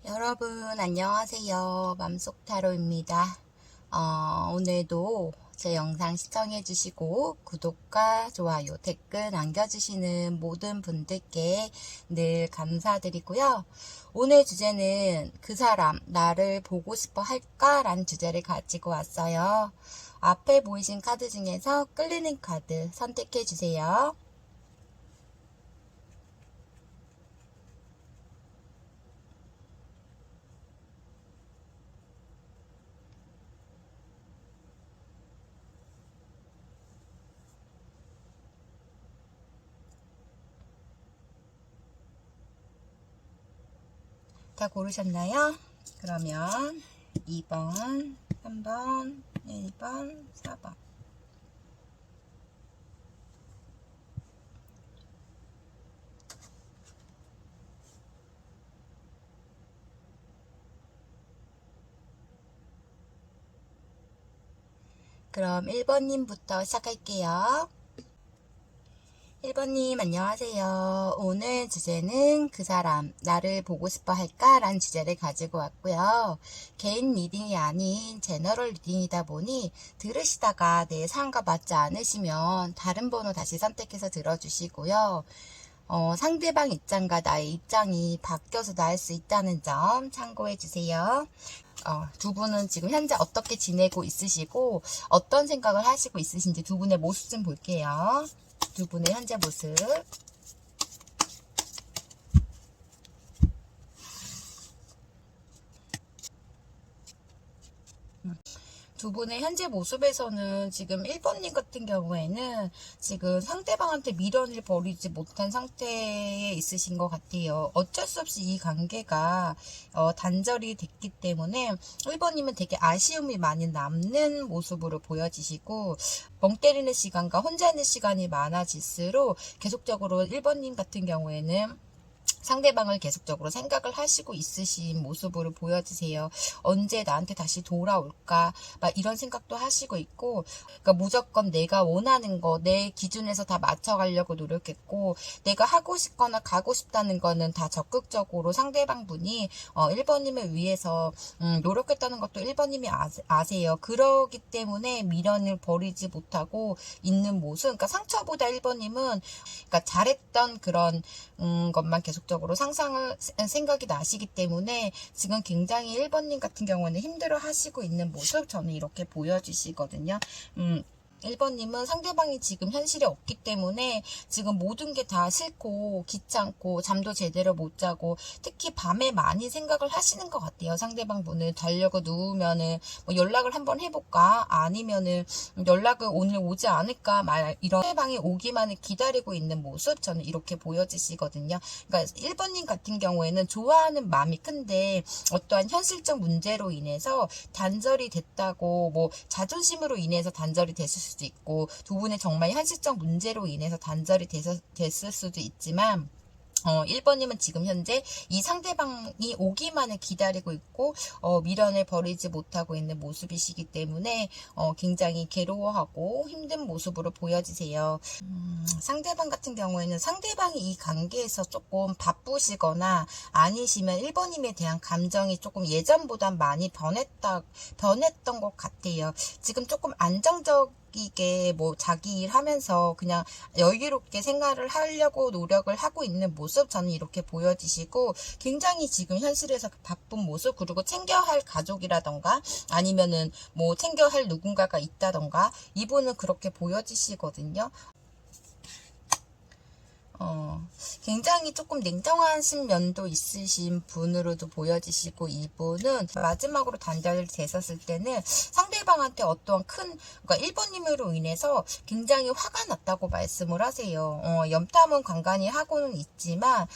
여러분 안녕하세요. 맘속타로입니다. 오늘도 제 영상 시청해주시고 구독과 좋아요, 댓글 남겨주시는 모든 분들께 늘 감사드리고요. 오늘 주제는 그 사람 나를 보고 싶어 할까? 라는 주제를 가지고 왔어요. 앞에 보이신 카드 중에서 끌리는 카드 선택해주세요. 다 고르셨나요? 그러면 2번, 3번, 1번, 4번. 그럼 1번님부터 시작할게요. 1번님 안녕하세요. 오늘 주제는 그 사람 나를 보고 싶어 할까? 라는 주제를 가지고 왔고요. 개인 리딩이 아닌 제너럴 리딩이다 보니 들으시다가 내 사연과 맞지 않으시면 다른 번호 다시 선택해서 들어주시고요. 상대방 입장과 나의 입장이 바뀌어서 나을 수 있다는 점 참고해 주세요. 두 분은 지금 현재 어떻게 지내고 있으시고 어떤 생각을 하시고 있으신지 두 분의 모습 좀 볼게요. 두 분의 현재 모습. 두 분의 현재 모습에서는 지금 1번님 같은 경우에는 지금 상대방한테 미련을 버리지 못한 상태에 있으신 것 같아요. 어쩔 수 없이 이 관계가 단절이 됐기 때문에 1번님은 되게 아쉬움이 많이 남는 모습으로 보여지시고 멍 때리는 시간과 혼자 있는 시간이 많아질수록 계속적으로 1번님 같은 경우에는 상대방을 계속적으로 생각을 하시고 있으신 모습으로 보여지세요. 언제 나한테 다시 돌아올까? 막 이런 생각도 하시고 있고, 그러니까 무조건 내가 원하는 거, 내 기준에서 다 맞춰가려고 노력했고, 내가 하고 싶거나 가고 싶다는 거는 다 적극적으로 상대방 분이 1번님을 위해서 노력했다는 것도 1번님이 아세요. 그러기 때문에 미련을 버리지 못하고 있는 모습, 그러니까 상처보다 1번님은 그러니까 잘했던 그런 것만 계속적으로 생각이 나시기 때문에 지금 굉장히 1번님 같은 경우는 힘들어 하시고 있는 모습 저는 이렇게 보여주시거든요. 1번님은 상대방이 지금 현실에 없기 때문에 지금 모든 게 다 싫고 귀찮고 잠도 제대로 못 자고 특히 밤에 많이 생각을 하시는 것 같아요. 상대방 분을 자려고 누우면은 뭐 연락을 한번 해볼까 아니면은 연락을 오늘 오지 않을까 말 이런 상대방이 오기만을 기다리고 있는 모습 저는 이렇게 보여지시거든요. 그러니까 1번님 같은 경우에는 좋아하는 마음이 큰데 어떠한 현실적 문제로 인해서 단절이 됐다고 뭐 자존심으로 인해서 단절이 됐을 수도 있고 두 분의 정말 현실적 문제로 인해서 단절이 됐을 수도 있지만 1번님은 지금 현재 이 상대방이 오기만을 기다리고 있고 미련을 버리지 못하고 있는 모습이시기 때문에 굉장히 괴로워하고 힘든 모습으로 보여지세요. 상대방 같은 경우에는 상대방이 이 관계에서 조금 바쁘시거나 아니시면 1번님에 대한 감정이 조금 예전보다 많이 변했던 것 같아요. 지금 조금 안정적이게 뭐 자기 일 하면서 그냥 여유롭게 생활을 하려고 노력을 하고 있는 모습 저는 이렇게 보여지시고 굉장히 지금 현실에서 바쁜 모습 그리고 챙겨야 할 가족이라던가 아니면은 뭐 챙겨야 할 누군가가 있다던가 이분은 그렇게 보여지시거든요. 굉장히 조금 냉정하신 면도 있으신 분으로도 보여지시고 이분은 마지막으로 단절이 됐었을 때는 상대방한테 어떠한 그러니까 1번님으로 인해서 굉장히 화가 났다고 말씀을 하세요. 염탐은 간간히 하고는 있지만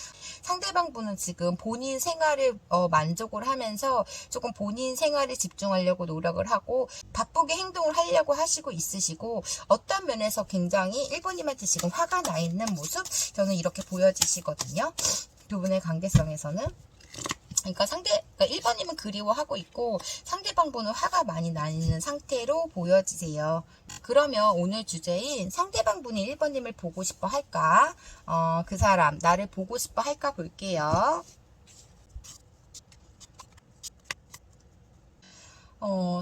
상대방 분은 지금 본인 생활을 만족을 하면서 조금 본인 생활에 집중하려고 노력을 하고 바쁘게 행동을 하려고 하시고 있으시고 어떤 면에서 굉장히 1번님한테 지금 화가 나 있는 모습 저는 이렇게 보여지시거든요. 두 분의 관계성에서는. 그러니까 1번님은 그리워하고 있고 상대방 분은 화가 많이 나 있는 상태로 보여지세요. 그러면 오늘 주제인 상대방 분이 1번님을 보고 싶어 할까? 그 사람 나를 보고 싶어 할까 볼게요.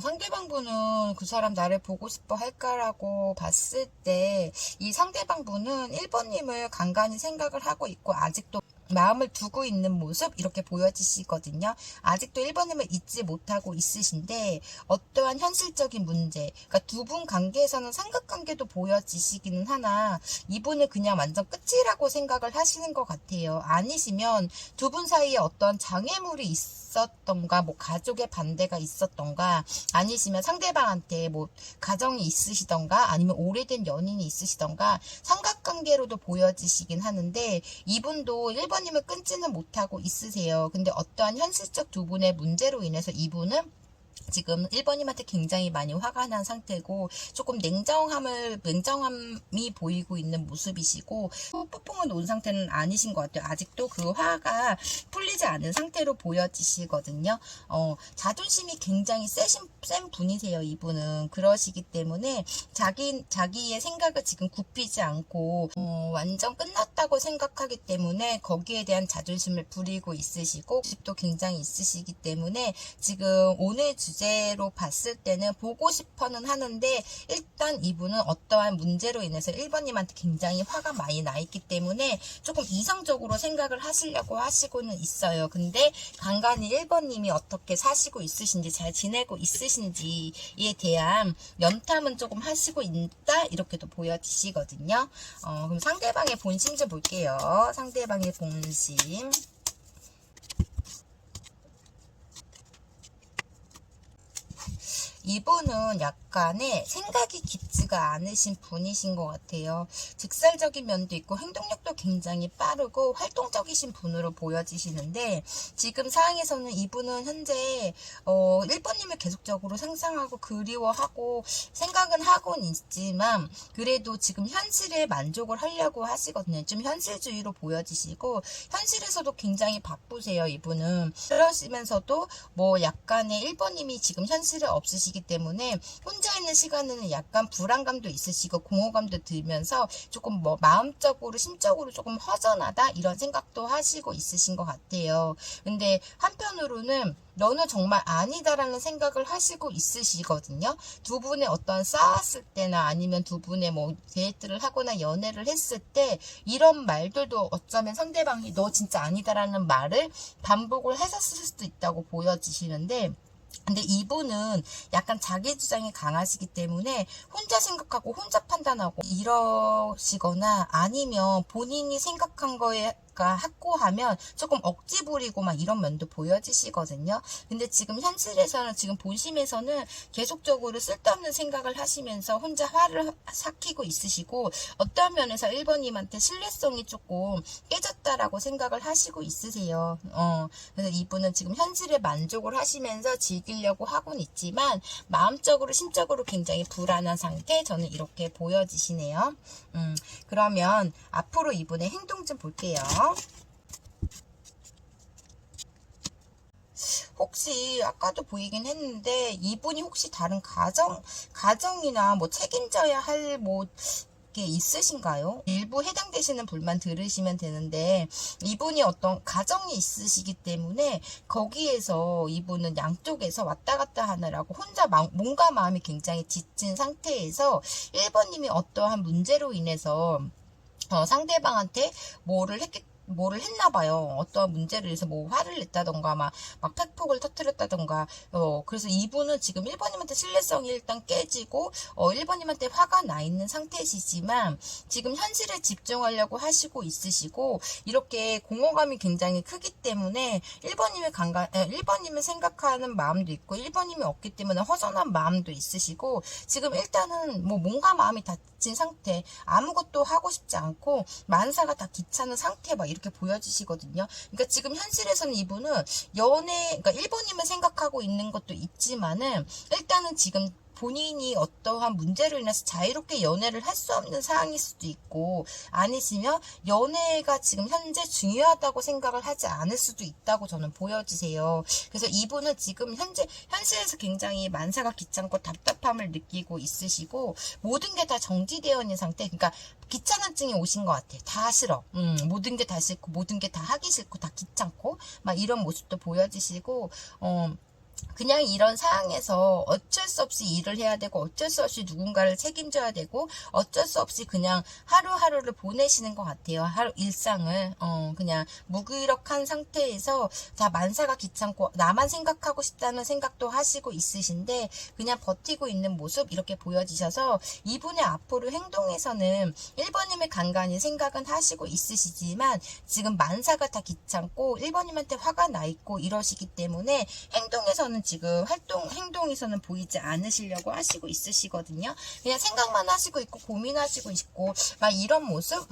상대방분은 그 사람 나를 보고 싶어 할까라고 봤을 때, 이 상대방분은 1번님을 간간히 생각을 하고 있고, 아직도 마음을 두고 있는 모습, 이렇게 보여지시거든요. 아직도 1번님을 잊지 못하고 있으신데, 어떠한 현실적인 문제, 그러니까 두 분 관계에서는 삼각관계도 보여지시기는 하나, 이분은 그냥 완전 끝이라고 생각을 하시는 것 같아요. 아니시면 두 분 사이에 어떤 장애물이 있었던가, 뭐 가족의 반대가 있었던가, 아니시면 상대방한테 뭐 가정이 있으시던가, 아니면 오래된 연인이 있으시던가, 삼각관계로도 보여지시긴 하는데, 이분도 1번님을 끊지는 못하고 있으세요. 근데 어떠한 현실적 두 분의 문제로 인해서 이분은 지금 1번님한테 굉장히 많이 화가 난 상태고, 조금 냉정함이 보이고 있는 모습이시고, 뽀뽀가 놓은 상태는 아니신 것 같아요. 아직도 그 화가 풀리지 않은 상태로 보여지시거든요. 자존심이 굉장히 센 분이세요, 이분은. 그러시기 때문에 자기의 생각을 지금 굽히지 않고, 완전 끝났다고 생각하기 때문에 거기에 대한 자존심을 부리고 있으시고, 또 굉장히 있으시기 때문에 지금 오늘 주제로 봤을 때는 보고 싶어는 하는데, 일단 이분은 어떠한 문제로 인해서 1번님한테 굉장히 화가 많이 나 있기 때문에 조금 이성적으로 생각을 하시려고 하시고는 있어요. 근데 간간히 1번님이 어떻게 사시고 있으신지, 잘 지내고 있으신지에 대한 염탐은 조금 하시고 있다, 이렇게도 보여지시거든요. 그럼 상대방의 본심 좀 볼게요. 상대방의 본심. 이분은 약간의 생각이 깊지가 않으신 분이신 것 같아요. 직설적인 면도 있고 행동력도 굉장히 빠르고 활동적이신 분으로 보여지시는데, 지금 상황에서는 이분은 현재 1번님을 계속적으로 상상하고 그리워하고 생각은 하고는 있지만, 그래도 지금 현실에 만족을 하려고 하시거든요. 좀 현실주의로 보여지시고 현실에서도 굉장히 바쁘세요, 이분은. 그러시면서도 뭐 약간의 1번님이 지금 현실에 없으시기 때문에 혼자 있는 시간에는 약간 불안감도 있으시고 공허감도 들면서 조금 뭐 마음적으로 심적으로 조금 허전하다, 이런 생각도 하시고 있으신 것 같아요. 근데 한편으로는 너는 정말 아니다라는 생각을 하시고 있으시거든요. 두 분의 어떤 싸웠을 때나 아니면 두 분의 뭐 데이트를 하거나 연애를 했을 때 이런 말들도 어쩌면 상대방이 너 진짜 아니다라는 말을 반복을 했었을 수도 있다고 보여지시는데, 근데 이분은 약간 자기 주장이 강하시기 때문에 혼자 생각하고 혼자 판단하고 이러시거나, 아니면 본인이 생각한 거에 확고하면 조금 억지 부리고 막 이런 면도 보여지시거든요. 근데 지금 현실에서는, 지금 본심에서는 계속적으로 쓸데없는 생각을 하시면서 혼자 화를 삭히고 있으시고, 어떠한 면에서 1번님한테 신뢰성이 조금 깨졌다라고 생각을 하시고 있으세요. 그래서 이분은 지금 현실에 만족을 하시면서 즐기려고 하고는 있지만 마음적으로 심적으로 굉장히 불안한 상태, 저는 이렇게 보여지시네요. 그러면 앞으로 이분의 행동 좀 볼게요. 혹시 아까도 보이긴 했는데, 이분이 혹시 다른 가정이나 뭐 책임져야 할 뭐 게 있으신가요? 일부 해당되시는 분만 들으시면 되는데, 이분이 어떤 가정이 있으시기 때문에 거기에서 이분은 양쪽에서 왔다 갔다 하느라고 혼자 몸과 마음이 굉장히 지친 상태에서 1번님이 어떠한 문제로 인해서 상대방한테 뭐를 했나 봐요. 어떠한 문제를 해서 뭐 화를 냈다던가 막 팩폭을 터뜨렸다던가. 그래서 이분은 지금 1번님한테 신뢰성이 일단 깨지고 1번님한테 화가 나 있는 상태시지만, 지금 현실에 집중하려고 하시고 있으시고, 이렇게 공허감이 굉장히 크기 때문에 1번님을 생각하는 마음도 있고 1번님이 없기 때문에 허전한 마음도 있으시고, 지금 일단은 뭐 몸과 마음이 다친 상태, 아무것도 하고 싶지 않고 만사가 다 귀찮은 상태, 막 이렇게 보여지시거든요. 그러니까 지금 현실에서는 이분은 그러니까 1번님을 생각하고 있는 것도 있지만은, 일단은 지금 본인이 어떠한 문제로 인해서 자유롭게 연애를 할 수 없는 상황일 수도 있고, 아니시면 연애가 지금 현재 중요하다고 생각을 하지 않을 수도 있다고 저는 보여지세요. 그래서 이분은 지금 현실에서 굉장히 만사가 귀찮고 답답함을 느끼고 있으시고, 모든 게 다 정지되어 있는 상태. 그러니까 귀찮은증이 오신 것 같아. 다 싫어. 모든 게 다 싫고 모든 게 다 하기 싫고 다 귀찮고 막 이런 모습도 보여지시고, 그냥 이런 상황에서 어쩔 수 없이 일을 해야 되고 어쩔 수 없이 누군가를 책임져야 되고 어쩔 수 없이 그냥 하루하루를 보내시는 것 같아요. 하루 일상을 그냥 무기력한 상태에서 다 만사가 귀찮고 나만 생각하고 싶다는 생각도 하시고 있으신데 그냥 버티고 있는 모습 이렇게 보여지셔서 이분의 앞으로 행동에서는 1번님의 간간히 생각은 하시고 있으시지만 지금 만사가 다 귀찮고 1번님한테 화가 나 있고 이러시기 때문에 행동에서는 지금 행동에서는 보이지 않으시려고 하시고 있으시거든요. 그냥 생각만 하시고 있고 고민하시고 있고 막 이런 모습,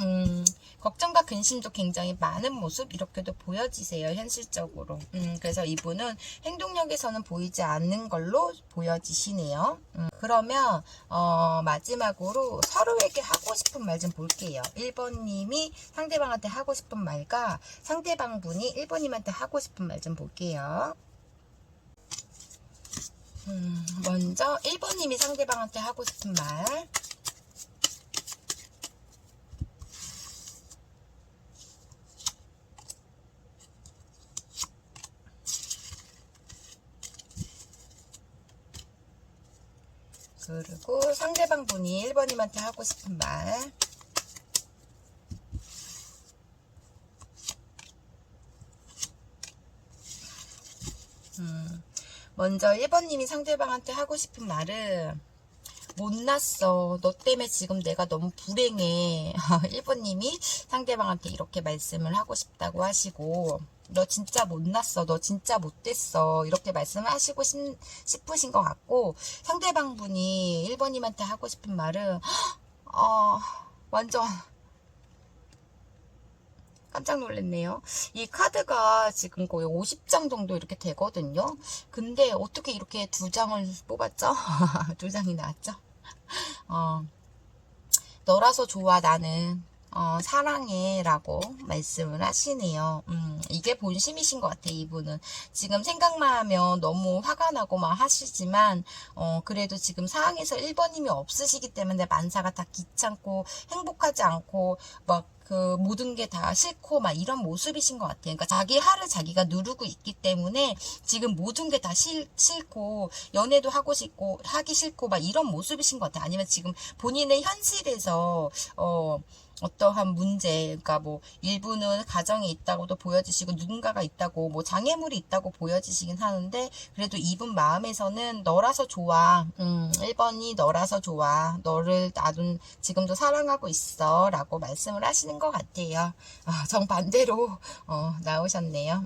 걱정과 근심도 굉장히 많은 모습 이렇게도 보여지세요. 현실적으로. 그래서 이분은 행동력에서는 보이지 않는 걸로 보여지시네요. 그러면 마지막으로 서로에게 하고 싶은 말 좀 볼게요. 1번님이 상대방한테 하고 싶은 말과 상대방 분이 1번님한테 하고 싶은 말 좀 볼게요. 먼저 1번님이 상대방한테 하고 싶은 말. 그리고 상대방 분이 1번님한테 하고 싶은 말. 먼저 1번님이 상대방한테 하고 싶은 말은 못났어. 너 때문에 지금 내가 너무 불행해. 1번님이 상대방한테 이렇게 말씀을 하고 싶다고 하시고 너 진짜 못났어. 너 진짜 못됐어. 이렇게 말씀을 하시고 싶으신 것 같고 상대방 분이 1번님한테 하고 싶은 말은 완전 깜짝 놀랐네요. 이 카드가 지금 거의 50장 정도 이렇게 되거든요. 근데 어떻게 이렇게 2장을 뽑았죠? 2장이 나왔죠? 너라서 좋아 나는 사랑해 라고 말씀을 하시네요. 이게 본심이신 것 같아요. 이분은 지금 생각만 하면 너무 화가 나고 막 하시지만 그래도 지금 상황에서 1번님이 없으시기 때문에 만사가 다 귀찮고 행복하지 않고 막 그 모든 게 다 싫고 막 이런 모습이신 것 같아요. 그러니까 자기 하를 자기가 누르고 있기 때문에 지금 모든 게 다 싫고 연애도 하고 싶고 하기 싫고 막 이런 모습이신 것 같아요. 아니면 지금 본인의 현실에서 어떠한 문제, 그러니까 뭐 일부는 가정에 있다고도 보여지시고 누군가가 있다고 뭐 장애물이 있다고 보여지시긴 하는데 그래도 이분 마음에서는 너라서 좋아. 1번이 너라서 좋아. 너를 나도 지금도 사랑하고 있어 라고 말씀을 하시는 것 같아요. 정반대로 나오셨네요.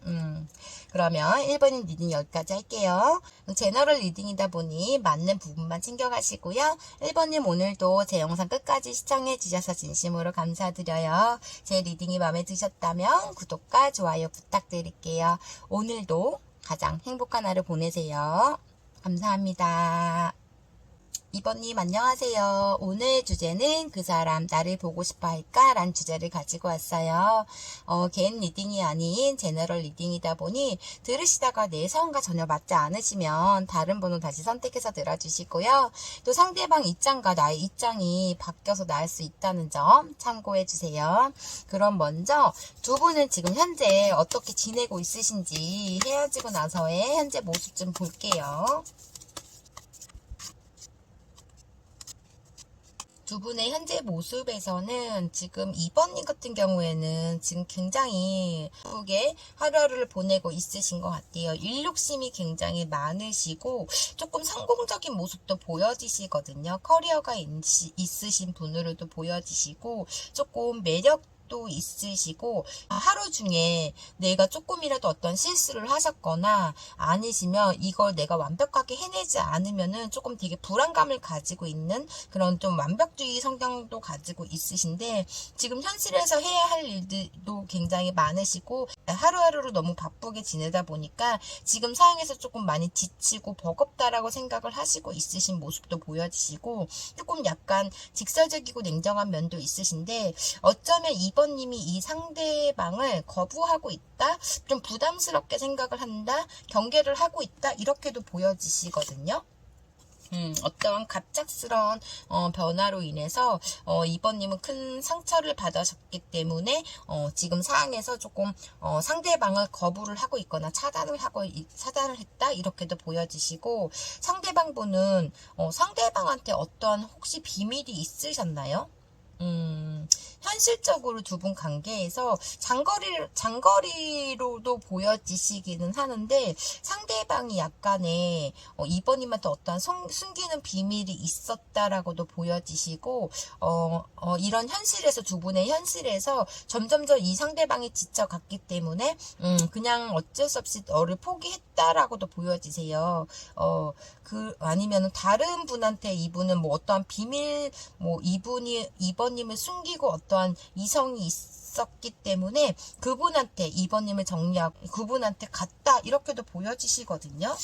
그러면 1번인 리딩 여기까지 할게요. 제너럴 리딩이다 보니 맞는 부분만 챙겨가시고요. 1번님 오늘도 제 영상 끝까지 시청해 주셔서 진심으로 감사드려요. 제 리딩이 마음에 드셨다면 구독과 좋아요 부탁드릴게요. 오늘도 가장 행복한 하루 보내세요. 감사합니다. 2번님 안녕하세요. 오늘 주제는 그 사람 나를 보고 싶어 할까? 라는 주제를 가지고 왔어요. 개인 리딩이 아닌 제너럴 리딩이다 보니 들으시다가 내 사연과 전혀 맞지 않으시면 다른 번호 다시 선택해서 들어주시고요. 또 상대방 입장과 나의 입장이 바뀌어서 나을 수 있다는 점 참고해 주세요. 그럼 먼저 두 분은 지금 현재 어떻게 지내고 있으신지 헤어지고 나서의 현재 모습 좀 볼게요. 두 분의 현재 모습에서는 지금 2번님 같은 경우에는 지금 굉장히 예쁘게 하루하루를 보내고 있으신 것 같아요. 일 욕심이 굉장히 많으시고 조금 성공적인 모습도 보여지시거든요. 커리어가 있으신 분으로도 보여지시고 조금 매력 도 있으시고 하루 중에 내가 조금이라도 어떤 실수를 하셨거나 아니시면 이걸 내가 완벽하게 해내지 않으면은 조금 되게 불안감을 가지고 있는 그런 좀 완벽주의 성향도 가지고 있으신데 지금 현실에서 해야 할 일들도 굉장히 많으시고 하루하루를 너무 바쁘게 지내다 보니까 지금 상황에서 조금 많이 지치고 버겁다라고 생각을 하시고 있으신 모습도 보여지시고 조금 약간 직설적이고 냉정한 면도 있으신데 어쩌면 2번님이 이 상대방을 거부하고 있다, 좀 부담스럽게 생각을 한다, 경계를 하고 있다 이렇게도 보여지시거든요. 어떠한 갑작스러운 변화로 인해서 2번님은 큰 상처를 받으셨기 때문에 지금 상황에서 조금 상대방을 거부를 하고 있거나 차단을 했다 이렇게도 보여지시고, 상대방분은 상대방한테 어떠한 혹시 비밀이 있으셨나요? 현실적으로 두 분 관계에서 장거리로도 보여지시기는 하는데, 상대방이 약간의 이번님한테 어떠한 숨기는 비밀이 있었다라고도 보여지시고, 이런 현실에서, 두 분의 현실에서 점점점 이 상대방이 지쳐갔기 때문에 그냥 어쩔 수 없이 너를 포기했다라고도 보여지세요. 아니면 다른 분한테 이분은 뭐 어떠한 비밀, 뭐 이번님을 숨기고 어떠한 이성이 있었기 때문에 그분한테, 이번님을 정리하고 그분한테 갔다 이렇게도 보여지시거든요.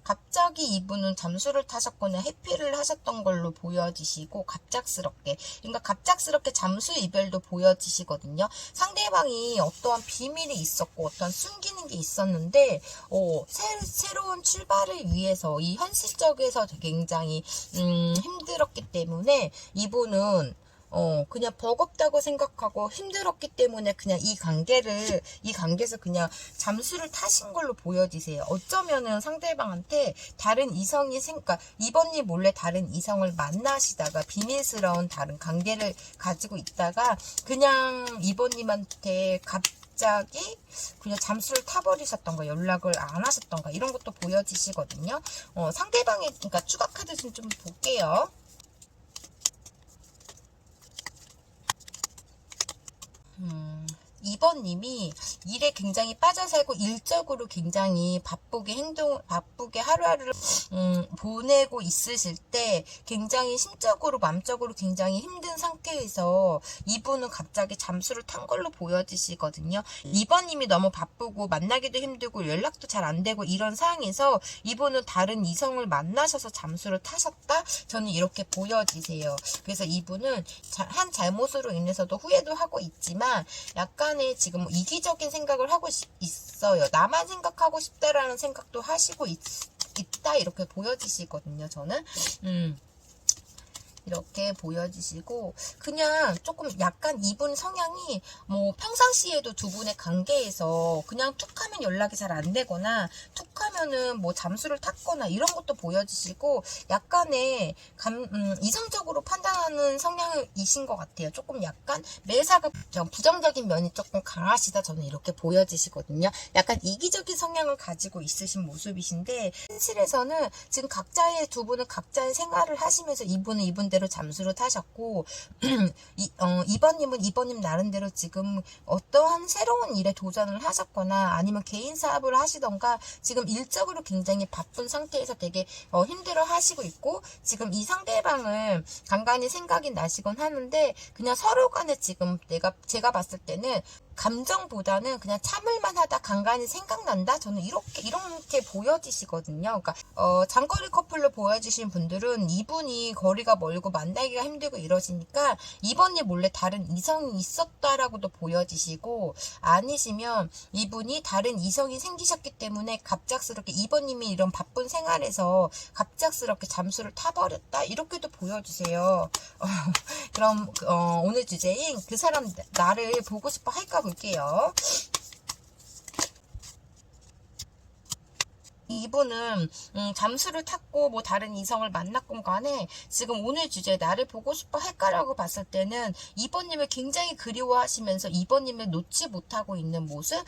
갑자기 이분은 잠수를 타셨거나 회피를 하셨던 걸로 보여지시고, 그러니까 갑작스럽게 잠수 이별도 보여지시거든요. 상대방이 어떠한 비밀이 있었고 어떠한 숨기는 게 있었는데 새로운 출발을 위해서 이 현실적에서 굉장히 힘들었기 때문에 이분은 그냥 버겁다고 생각하고 힘들었기 때문에 그냥 이 관계에서 그냥 잠수를 타신 걸로 보여지세요. 어쩌면은 상대방한테 다른 이성이 그러니까 이번님 몰래 다른 이성을 만나시다가 비밀스러운 다른 관계를 가지고 있다가 그냥 이번님한테 갑자기 그냥 잠수를 타버리셨던가, 연락을 안 하셨던가, 이런 것도 보여지시거든요. 상대방의, 그러니까 추가 카드 좀 볼게요. 2번님이 일에 굉장히 빠져 살고 일적으로 굉장히 바쁘게 하루하루를 보내고 있으실 때 굉장히 심적으로, 마음적으로 굉장히 힘든 상태에서 이분은 갑자기 잠수를 탄 걸로 보여지시거든요. 2번님이 너무 바쁘고 만나기도 힘들고 연락도 잘 안 되고 이런 상황에서 이분은 다른 이성을 만나셔서 잠수를 타셨다? 저는 이렇게 보여지세요. 그래서 이분은 한 잘못으로 인해서도 후회도 하고 있지만 약간의 지금 이기적인 생각을 하고 있어요. 나만 생각하고 싶다라는 생각도 하시고 있다 이렇게 보여지시거든요. 저는 이렇게 보여지시고, 그냥 조금 약간 이분 성향이 뭐 평상시에도 두 분의 관계에서 그냥 툭 하면 연락이 잘 안 되거나 툭 하면은 뭐 잠수를 탔거나 이런 것도 보여지시고, 약간의 이성적으로 판단하는 성향이신 것 같아요. 조금 약간 매사가 부정적인 면이 조금 강하시다, 저는 이렇게 보여지시거든요. 약간 이기적인 성향을 가지고 있으신 모습이신데, 현실에서는 지금 두 분은 각자의 생활을 하시면서 이분은 이분대로 잠수를 타셨고, 이번님은 이번님 나름대로 지금 어떠한 새로운 일에 도전을 하셨거나 아니면 개인 사업을 하시던가 지금 일적으로 굉장히 바쁜 상태에서 되게 힘들어 하시고 있고, 지금 이 상대방을 간간히 생각이 나시곤 하는데, 그냥 서로 간에 지금 제가 봤을 때는 감정보다는 그냥 참을만 하다, 간간히 생각난다, 저는 이렇게 보여지시거든요. 그러니까 장거리 커플로 보여지신 분들은 이분이 거리가 멀고 만나기가 힘들고 이러시니까 이번님 몰래 다른 이성이 있었다라고도 보여지시고, 아니시면 이분이 다른 이성이 생기셨기 때문에 갑작스럽게 이번님이 이런 바쁜 생활에서 갑작스럽게 잠수를 타버렸다 이렇게도 보여주세요. 그럼 오늘 주제인 그 사람 나를 보고 싶어 할까 볼게요. 이분은 잠수를 탔고 뭐 다른 이성을 만났건 간에 지금 오늘 주제 나를 보고 싶어 할까라고 봤을 때는 2번님을 굉장히 그리워하시면서 2번님을 놓지 못하고 있는 모습,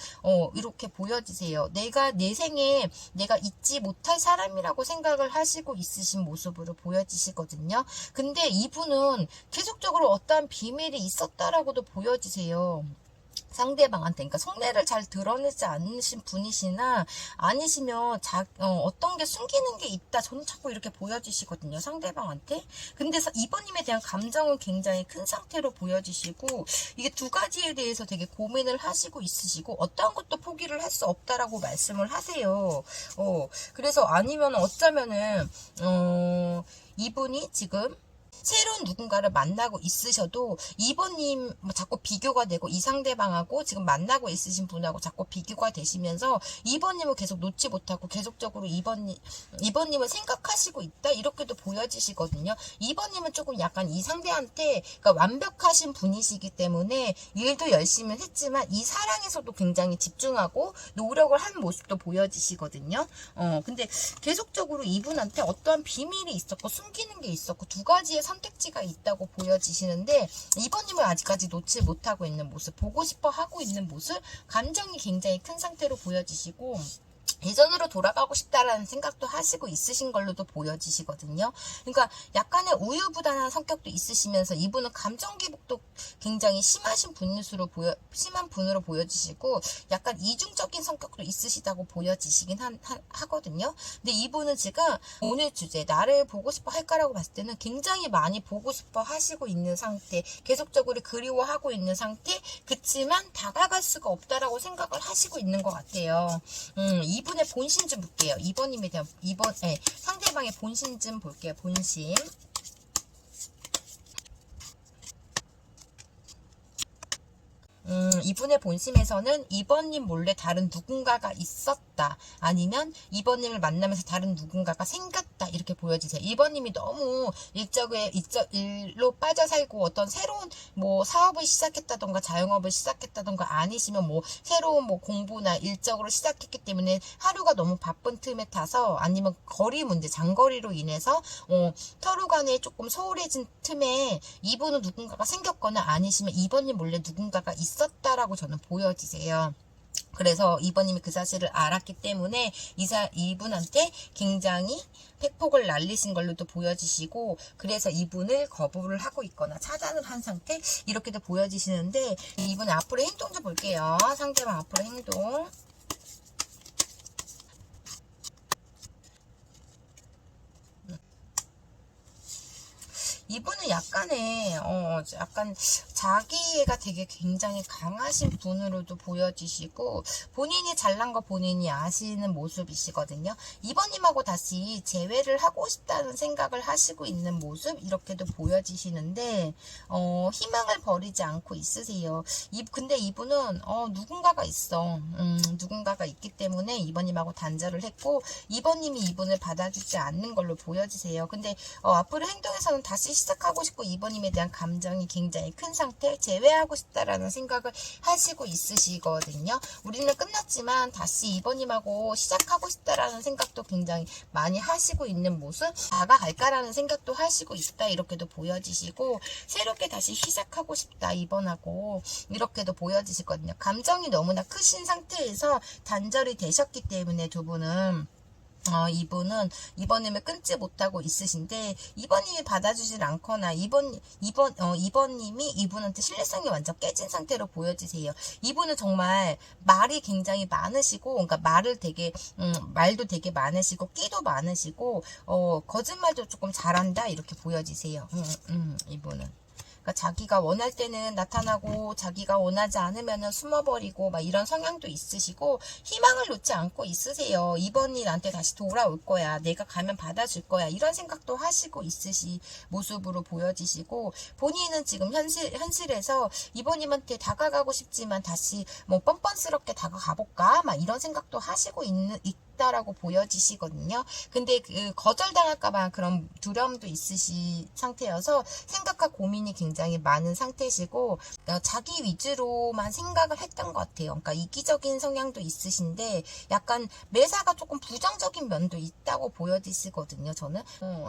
이렇게 보여지세요. 내 생에 내가 잊지 못할 사람이라고 생각을 하시고 있으신 모습으로 보여지시거든요. 근데 이분은 계속적으로 어떠한 비밀이 있었다라고도 보여지세요. 상대방한테, 그러니까 속내를 잘 드러내지 않으신 분이시나 아니시면 어떤 게 숨기는 게 있다, 저는 자꾸 이렇게 보여지시거든요, 상대방한테. 근데 이번님에 대한 감정은 굉장히 큰 상태로 보여지시고, 이게 두 가지에 대해서 되게 고민을 하시고 있으시고 어떠한 것도 포기를 할 수 없다라고 말씀을 하세요. 그래서 아니면 어쩌면은 이분이 지금 새로운 누군가를 만나고 있으셔도 2번님 자꾸 비교가 되고 이 상대방하고 지금 만나고 있으신 분하고 자꾸 비교가 되시면서 2번님을 계속 놓지 못하고 계속적으로 2번님을 생각하시고 있다 이렇게도 보여지시거든요. 2번님은 조금 약간 이 상대한테 그러니까 완벽하신 분이시기 때문에 일도 열심히 했지만 이 사랑에서도 굉장히 집중하고 노력을 한 모습도 보여지시거든요. 근데 계속적으로 이분한테 어떠한 비밀이 있었고 숨기는 게 있었고 두 가지의 선택지가 있다고 보여지시는데 2번님을 아직까지 놓지 못하고 있는 모습, 보고 싶어 하고 있는 모습, 감정이 굉장히 큰 상태로 보여지시고 예전으로 돌아가고 싶다라는 생각도 하시고 있으신 걸로도 보여지시거든요. 그러니까 약간의 우유부단한 성격도 있으시면서 이분은 감정 기복도 굉장히 심한 분으로 보여지시고 약간 이중적인 성격도 있으시다고 보여지시긴 하거든요. 근데 이분은 지금 오늘 주제 나를 보고 싶어 할까라고 봤을 때는 굉장히 많이 보고 싶어 하시고 있는 상태, 계속적으로 그리워하고 있는 상태, 그치만 다가갈 수가 없다라고 생각을 하시고 있는 것 같아요. 이분의 본심 좀 볼게요. 2번님에 대한 상대방의 본심 좀 볼게요. 본심. 이분의 본심에서는 2번님 몰래 다른 누군가가 있었다. 아니면 2번님을 만나면서 다른 누군가가 생겼다. 이렇게 보여지세요. 2번님이 너무 일로 빠져 살고 어떤 새로운 뭐 사업을 시작했다던가 자영업을 시작했다던가 아니시면 뭐 새로운 뭐 공부나 일적으로 시작했기 때문에 하루가 너무 바쁜 틈에 타서 아니면 거리 문제, 장거리로 인해서 서로 간에 조금 소홀해진 틈에 이분은 누군가가 생겼거나 아니시면 2번님 몰래 누군가가 있었다라고 저는 보여지세요. 그래서 2번님이 그 사실을 알았기 때문에 이분한테 굉장히 팩폭을 날리신 걸로도 보여지시고 그래서 이분을 거부를 하고 있거나 차단을 한 상태 이렇게도 보여지시는데 이분의 앞으로의 행동 좀 볼게요. 상대방 앞으로의 행동. 이분은 약간 자기애가 되게 굉장히 강하신 분으로도 보여지시고 본인이 잘난 거 본인이 아시는 모습이시거든요. 2번님하고 다시 재회를 하고 싶다는 생각을 하시고 있는 모습 이렇게도 보여지시는데 희망을 버리지 않고 있으세요. 근데 이분은 누군가가 있어. 누군가가 있기 때문에 2번님하고 단절을 했고 2번님이 이분을 받아주지 않는 걸로 보여지세요. 근데 앞으로 행동에서는 다시 시작하고 싶고 2번님에 대한 감정이 굉장히 큰 상태, 재회하고 싶다라는 생각을 하시고 있으시거든요. 우리는 끝났지만 다시 2번님하고 시작하고 싶다라는 생각도 굉장히 많이 하시고 있는 모습, 다가갈까라는 생각도 하시고 있다 이렇게도 보여지시고 새롭게 다시 시작하고 싶다 2번하고 이렇게도 보여지시거든요. 감정이 너무나 크신 상태에서 단절이 되셨기 때문에 두 분은 이분은 2번님을 끊지 못하고 있으신데 2번님이 받아주질 않거나 2번님이 이분한테 신뢰성이 완전 깨진 상태로 보여지세요. 이분은 정말 말이 굉장히 많으시고 그러니까 말도 되게 많으시고 끼도 많으시고 거짓말도 조금 잘한다 이렇게 보여지세요. 이분은. 그러니까 자기가 원할 때는 나타나고 자기가 원하지 않으면 숨어버리고 막 이런 성향도 있으시고 희망을 놓지 않고 있으세요. 2번이 나한테 다시 돌아올 거야. 내가 가면 받아줄 거야. 이런 생각도 하시고 있으시 모습으로 보여지시고 본인은 지금 현실에서 2번님한테 다가가고 싶지만 다시 뭐 뻔뻔스럽게 다가가볼까? 막 이런 생각도 하시고 있다라고 보여지시거든요. 근데 그 거절당할까봐 그런 두려움도 있으신 상태여서 생각과 고민이 굉장히 많은 상태시고 자기 위주로만 생각을 했던 것 같아요. 그러니까 이기적인 성향도 있으신데 약간 매사가 조금 부정적인 면도 있다고 보여지시거든요. 저는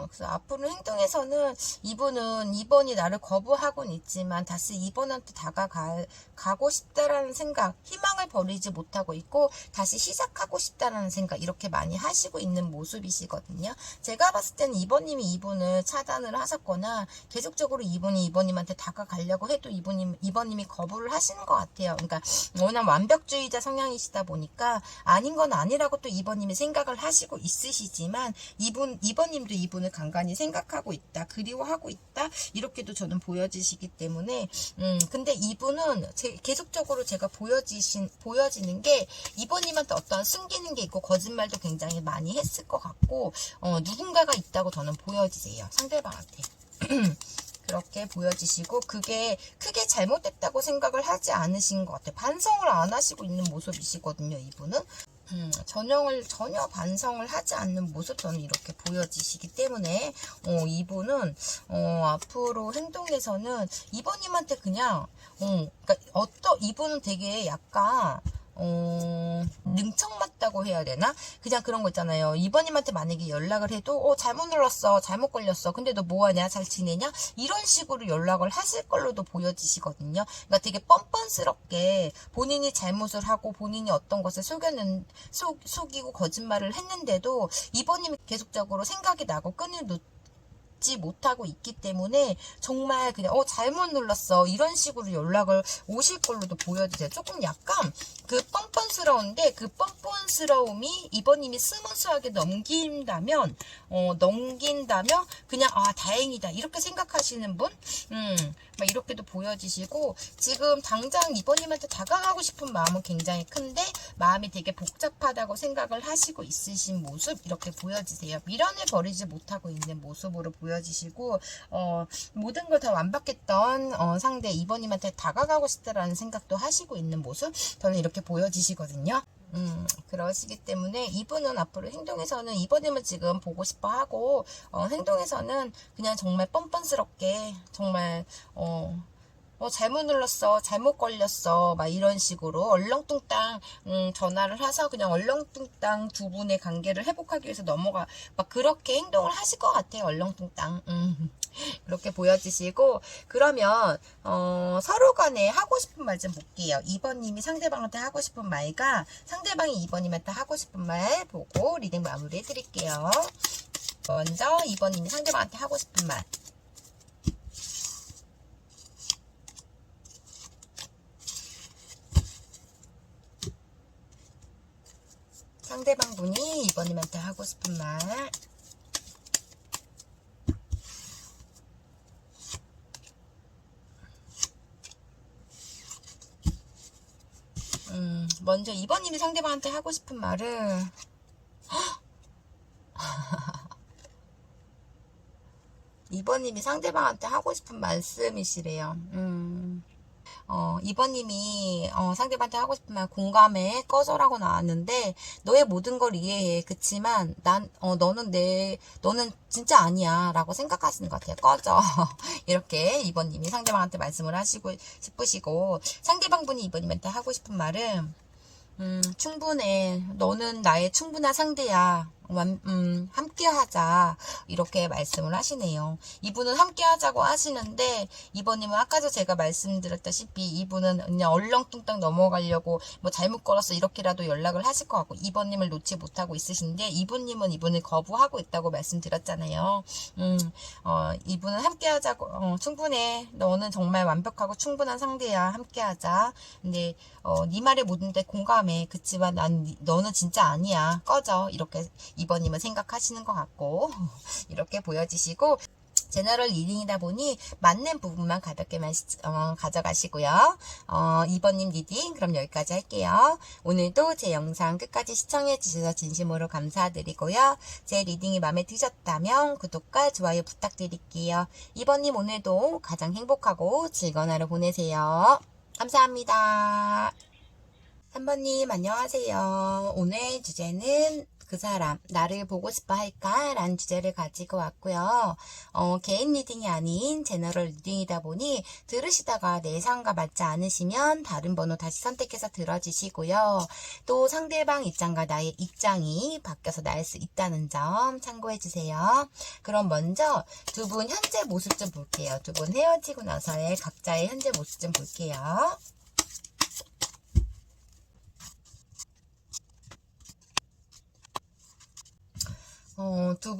그래서 앞으로 행동에서는 이분은 2번이 나를 거부하고는 있지만 다시 2번한테 다가가고 싶다라는 생각, 희망을 버리지 못하고 있고 다시 시작하고 싶다라는 생각 이렇게 많이 하시고 있는 모습이시거든요. 제가 봤을 때는 2번님이 이분을 차단을 하셨거나 계속적으로 2번님한테 다가가려고 해도 2번님이 거부를 하시는 것 같아요. 그러니까 워낙 완벽주의자 성향이시다 보니까 아닌 건 아니라고 또 2번님이 생각을 하시고 있으시지만 2번님도 이분을 간간히 생각하고 있다, 그리워하고 있다 이렇게도 저는 보여지시기 때문에 근데 이분은 계속적으로 제가 보여지는 게 2번님한테 어떠한 숨기는 게 있고 거짓말도 굉장히 많이 했을 것 같고 누군가가 있다고 저는 보여지세요. 상대방한테. 그렇게 보여지시고 그게 크게 잘못됐다고 생각을 하지 않으신 것 같아요. 반성을 안 하시고 있는 모습이시거든요, 이분은. 전혀 반성을 하지 않는 모습 저는 이렇게 보여지시기 때문에 이분은 앞으로 행동에서는 이번님한테 그냥 그러니까 이분은 되게 약간 능청맞다고 해야 되나? 그냥 그런 거 있잖아요. 이번님한테 만약에 연락을 해도 잘못 눌렀어, 잘못 걸렸어, 근데 너 뭐하냐, 잘 지내냐, 이런 식으로 연락을 하실 걸로도 보여지시거든요. 그러니까 되게 뻔뻔스럽게 본인이 잘못을 하고 본인이 어떤 것을 속이고 거짓말을 했는데도 이번님이 계속적으로 생각이 나고 끈을 놓지 못하고 있기 때문에 정말 그냥 잘못 눌렀어 이런 식으로 연락을 오실 걸로도 보여지세요. 조금 약간 그 뻔뻔스러운데 그 뻔뻔스러움이 이번님이 스무스하게 넘긴다면 그냥 다행이다 이렇게 생각하시는 분 막 이렇게도 보여지시고 지금 당장 이번님한테 다가가고 싶은 마음은 굉장히 큰데 마음이 되게 복잡하다고 생각을 하시고 있으신 모습 이렇게 보여지세요. 미련을 버리지 못하고 있는 모습으로 보여지시고 모든 걸 다 완벽했던 상대 이번님한테 다가가고 싶다라는 생각도 하시고 있는 모습 저는 이렇게 보여지시거든요. 그러시기 때문에 이분은 앞으로 행동에서는 이번님을 지금 보고 싶어 하고 행동에서는 그냥 정말 뻔뻔스럽게 정말 잘못 눌렀어, 잘못 걸렸어, 막 이런 식으로 얼렁뚱땅 전화를 해서 그냥 얼렁뚱땅 두 분의 관계를 회복하기 위해서 막 그렇게 행동을 하실 것 같아요. 얼렁뚱땅. 그렇게 보여지시고 그러면 서로 간에 하고 싶은 말 좀 볼게요. 2번님이 상대방한테 하고 싶은 말과 상대방이 2번님한테 하고 싶은 말 보고 리딩 마무리 해드릴게요. 먼저 2번님이 상대방한테 하고 싶은 말. 상대방 분이 2번님한테 하고 싶은 말. 먼저 2번님이 상대방한테 하고 싶은 말은 2번님이 상대방한테 하고 싶은 말씀이시래요. 2번님이 상대방한테 하고 싶은 말 공감해 꺼져라고 나왔는데 너의 모든 걸 이해해. 그치만 너는 진짜 아니야 라고 생각하시는 것 같아요. 꺼져. 이렇게 2번님이 상대방한테 말씀을 하시고 싶으시고 상대방 분이 2번님한테 하고 싶은 말은 충분해. 너는 나의 충분한 상대야. 함께 하자. 이렇게 말씀을 하시네요. 이분은 함께 하자고 하시는데, 이번님은 아까도 제가 말씀드렸다시피, 이분은 그냥 얼렁뚱땅 넘어가려고, 잘못 걸었어. 이렇게라도 연락을 하실 것 같고, 이번님을 놓지 못하고 있으신데, 이분님은 이분을 거부하고 있다고 말씀드렸잖아요. 이분은 함께 하자고, 충분해. 너는 정말 완벽하고 충분한 상대야. 함께 하자. 근데, 네 말에 모든데 공감해. 그치만 너는 진짜 아니야. 꺼져. 이렇게 2번님은 생각하시는 것 같고 이렇게 보여지시고 제너럴 리딩이다 보니 맞는 부분만 가볍게만 가져가시고요. 2번님 리딩 그럼 여기까지 할게요. 오늘도 제 영상 끝까지 시청해 주셔서 진심으로 감사드리고요. 제 리딩이 마음에 드셨다면 구독과 좋아요 부탁드릴게요. 2번님 오늘도 가장 행복하고 즐거운 하루 보내세요. 감사합니다. 3번님 안녕하세요. 오늘 주제는 그 사람 나를 보고 싶어 할까? 라는 주제를 가지고 왔고요. 개인 리딩이 아닌 제너럴 리딩이다 보니 들으시다가 내 상황과 맞지 않으시면 다른 번호 다시 선택해서 들어주시고요. 또 상대방 입장과 나의 입장이 바뀌어서 날 수 있다는 점 참고해주세요. 그럼 먼저 두 분 현재 모습 좀 볼게요. 두 분 헤어지고 나서의 각자의 현재 모습 좀 볼게요. 두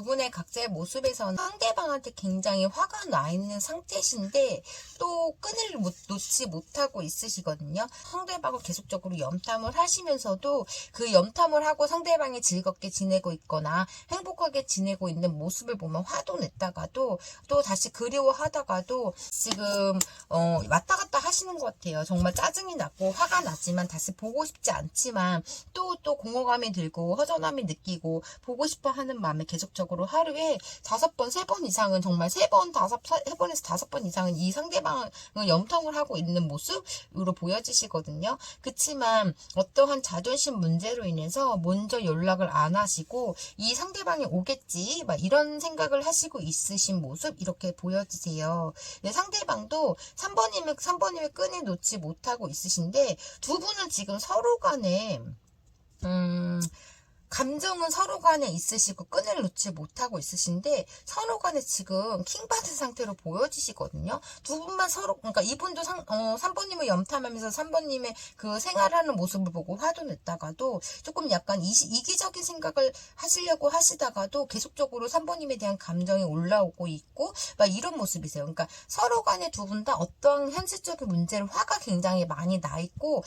분의 각자의 모습에서는 상대방한테 굉장히 화가 나 있는 상태신데 또 끈을 놓지 못하고 있으시거든요. 상대방을 계속적으로 염탐을 하시면서도 그 염탐을 하고 상대방이 즐겁게 지내고 있거나 행복하게 지내고 있는 모습을 보면 화도 냈다가도 또 다시 그리워하다가도 지금 왔다 갔다 하시는 것 같아요. 정말 짜증이 났고 화가 나지만 다시 보고 싶지 않지만 또 공허감이 들고 허전함이 느끼고 보고 싶지 싶어 하는 마음에 계속적으로 하루에 5번, 3번 이상은 정말 3번, 3번에서 5번 이상은 이 상대방을 염통을 하고 있는 모습으로 보여지시거든요. 그치만 어떠한 자존심 문제로 인해서 먼저 연락을 안 하시고 이 상대방이 오겠지 막 이런 생각을 하시고 있으신 모습 이렇게 보여지세요. 네, 상대방도 3번님의 끈을 놓지 못하고 있으신데 두 분은 지금 서로 간에 감정은 서로 간에 있으시고 끈을 놓지 못하고 있으신데 서로 간에 지금 킹받은 상태로 보여지시거든요. 두 분만 서로, 그러니까 이분도 3번님을 염탐하면서 3번님의 그 생활하는 모습을 보고 화도 냈다가도 조금 약간 이기적인 생각을 하시려고 하시다가도 계속적으로 3번님에 대한 감정이 올라오고 있고 막 이런 모습이세요. 그러니까 서로 간에 두 분 다 어떠한 현실적인 문제로 화가 굉장히 많이 나 있고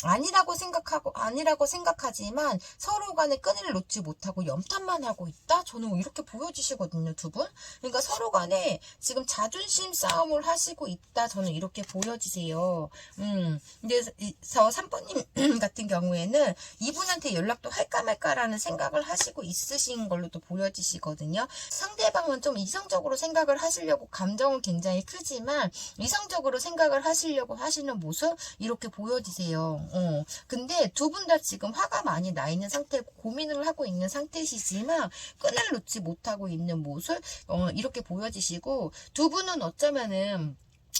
아니라고 생각하지만 서로 간에 끈을 놓지 못하고 염탐만 하고 있다? 저는 이렇게 보여지시거든요, 두 분. 그러니까 서로 간에 지금 자존심 싸움을 하시고 있다. 저는 이렇게 보여지세요. 근데 저 3번님 같은 경우에는 이분한테 연락도 할까 말까라는 생각을 하시고 있으신 걸로도 보여지시거든요. 상대방은 좀 이성적으로 생각을 하시려고 감정은 굉장히 크지만 이성적으로 생각을 하시려고 하시는 모습 이렇게 보여지세요. 근데 두 분 다 지금 화가 많이 나 있는 상태고 고민을 하고 있는 상태시지만 끈을 놓지 못하고 있는 모습 이렇게 보여지시고 두 분은 어쩌면은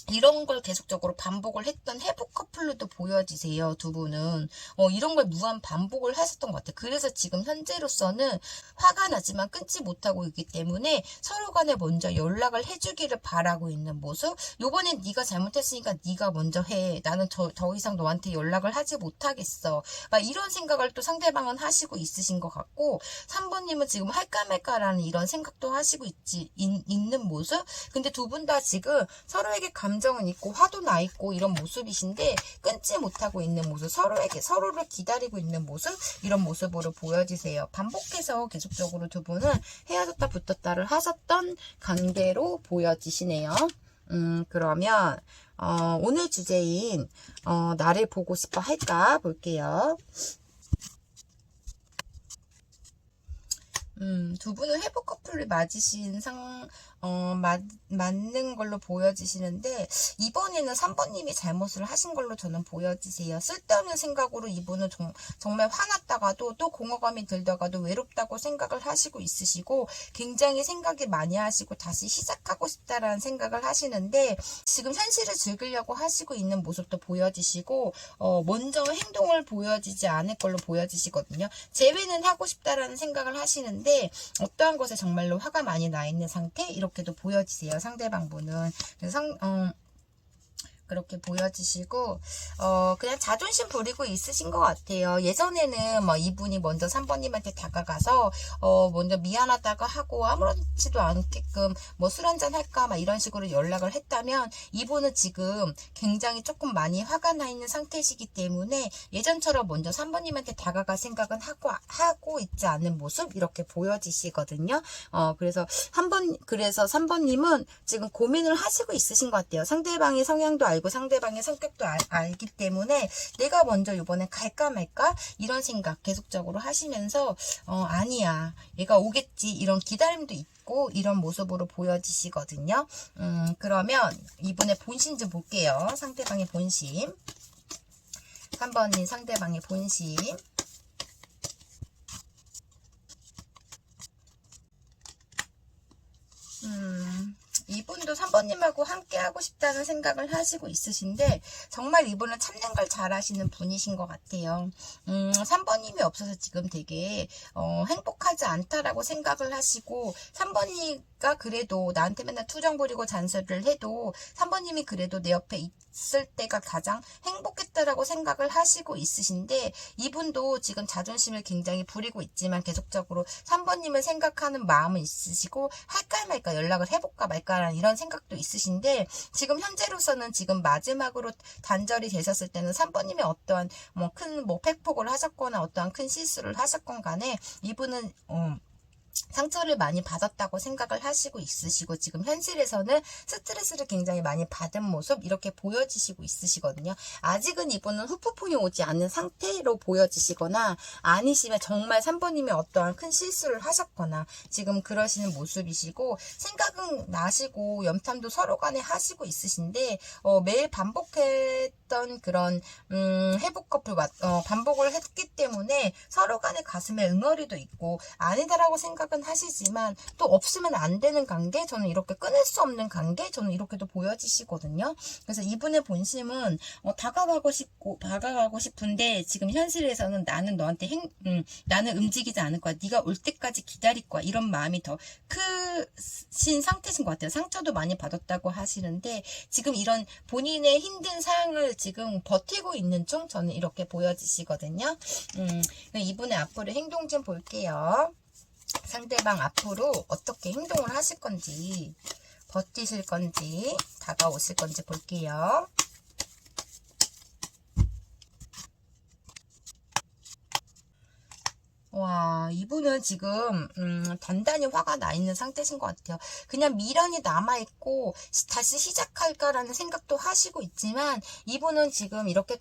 이런 걸 계속적으로 반복을 했던 회복 커플로도 보여지세요. 두 분은 이런 걸 무한 반복을 하셨던 것 같아요. 그래서 지금 현재로서는 화가 나지만 끊지 못하고 있기 때문에 서로 간에 먼저 연락을 해주기를 바라고 있는 모습. 요번엔 네가 잘못했으니까 네가 먼저 해. 나는 더 이상 너한테 연락을 하지 못하겠어. 막 이런 생각을 또 상대방은 하시고 있으신 것 같고 3번님은 지금 할까 말까라는 이런 생각도 하시고 있는 모습. 근데 두 분 다 지금 서로에게 감정은 있고 화도 나 있고 이런 모습이신데 끊지 못하고 있는 모습, 서로를 기다리고 있는 모습 이런 모습으로 보여지세요. 반복해서 계속적으로 두 분은 헤어졌다 붙었다를 하셨던 관계로 보여지시네요. 그러면 오늘 주제인 나를 보고 싶어 할까 볼게요. 두 분은 회복 커플을 맞으신 맞는 걸로 보여지시는데 이번에는 3번님이 잘못을 하신 걸로 저는 보여지세요. 쓸데없는 생각으로 이분은 정말 화났다가도 또 공허감이 들다가도 외롭다고 생각을 하시고 있으시고 굉장히 생각이 많이 하시고 다시 시작하고 싶다라는 생각을 하시는데 지금 현실을 즐기려고 하시고 있는 모습도 보여지시고 먼저 행동을 보여지지 않을 걸로 보여지시거든요. 재회는 하고 싶다라는 생각을 하시는데 어떠한 것에 정말로 화가 많이 나 있는 상태 이렇게도 보여지세요. 상대방 분은 그렇게 보여지시고 그냥 자존심 부리고 있으신 것 같아요. 예전에는 뭐 이분이 먼저 3번님한테 다가가서 먼저 미안하다고 하고 아무렇지도 않게끔 뭐 술 한잔 할까 막 이런 식으로 연락을 했다면 이분은 지금 굉장히 조금 많이 화가 나 있는 상태시기 때문에 예전처럼 먼저 3번님한테 다가갈 생각은 하고 있지 않은 모습 이렇게 보여지시거든요. 그래서 3번님은 지금 고민을 하시고 있으신 것 같아요. 상대방의 성향도 알고 상대방의 성격도 알기 때문에 내가 먼저 이번에 갈까 말까 이런 생각 계속적으로 하시면서 아니야 얘가 오겠지 이런 기다림도 있고 이런 모습으로 보여지시거든요. 그러면 이분의 본심 좀 볼게요. 상대방의 본심 3번님 상대방의 본심 이분도 3번님하고 함께 하고 싶다는 생각을 하시고 있으신데 정말 이분은 참는 걸 잘하시는 분이신 것 같아요. 3번님이 없어서 지금 되게 행복하지 않다라고 생각을 하시고 3번이가 그래도 나한테 맨날 투정 부리고 잔소리를 해도 3번님이 그래도 내 옆에 있을 때가 가장 행복했다라고 생각을 하시고 있으신데 이분도 지금 자존심을 굉장히 부리고 있지만 계속적으로 3번님을 생각하는 마음은 있으시고 할까 말까 연락을 해볼까 말까라는 이런 생각도 있으신데 지금 현재로서는 지금 마지막으로 단절이 되셨을 때는 3번님이 어떠한 큰 팩폭을 하셨거나 어떠한 큰 실수를 하셨건 간에 이분은 상처를 많이 받았다고 생각을 하시고 있으시고 지금 현실에서는 스트레스를 굉장히 많이 받은 모습 이렇게 보여지시고 있으시거든요. 아직은 이분은 후폭풍이 오지 않은 상태로 보여지시거나 아니시면 정말 3번님이 어떠한 큰 실수를 하셨거나 지금 그러시는 모습이시고 생각은 나시고 염탐도 서로 간에 하시고 있으신데 매일 반복했던 그런 회복 커플 반복을 했기 때문에 서로 간에 가슴에 응어리도 있고 아니다라고 생각은 하시지만 또 없으면 안 되는 관계, 저는 이렇게 끊을 수 없는 관계, 저는 이렇게도 보여지시거든요. 그래서 이분의 본심은 다가가고 싶은데 지금 현실에서는 나는 너한테 나는 움직이지 않을 거야. 네가 올 때까지 기다릴 거야. 이런 마음이 더 크신 상태신 것 같아요. 상처도 많이 받았다고 하시는데 지금 이런 본인의 힘든 상황을 지금 버티고 있는 중 저는 이렇게 보여지시거든요. 이분의 앞으로 행동 좀 볼게요. 상대방 앞으로 어떻게 행동을 하실 건지, 버티실 건지, 다가오실 건지 볼게요. 와, 이분은 지금 단단히 화가 나 있는 상태신 것 같아요. 그냥 미련이 남아있고 다시 시작할까라는 생각도 하시고 있지만 이분은 지금 이렇게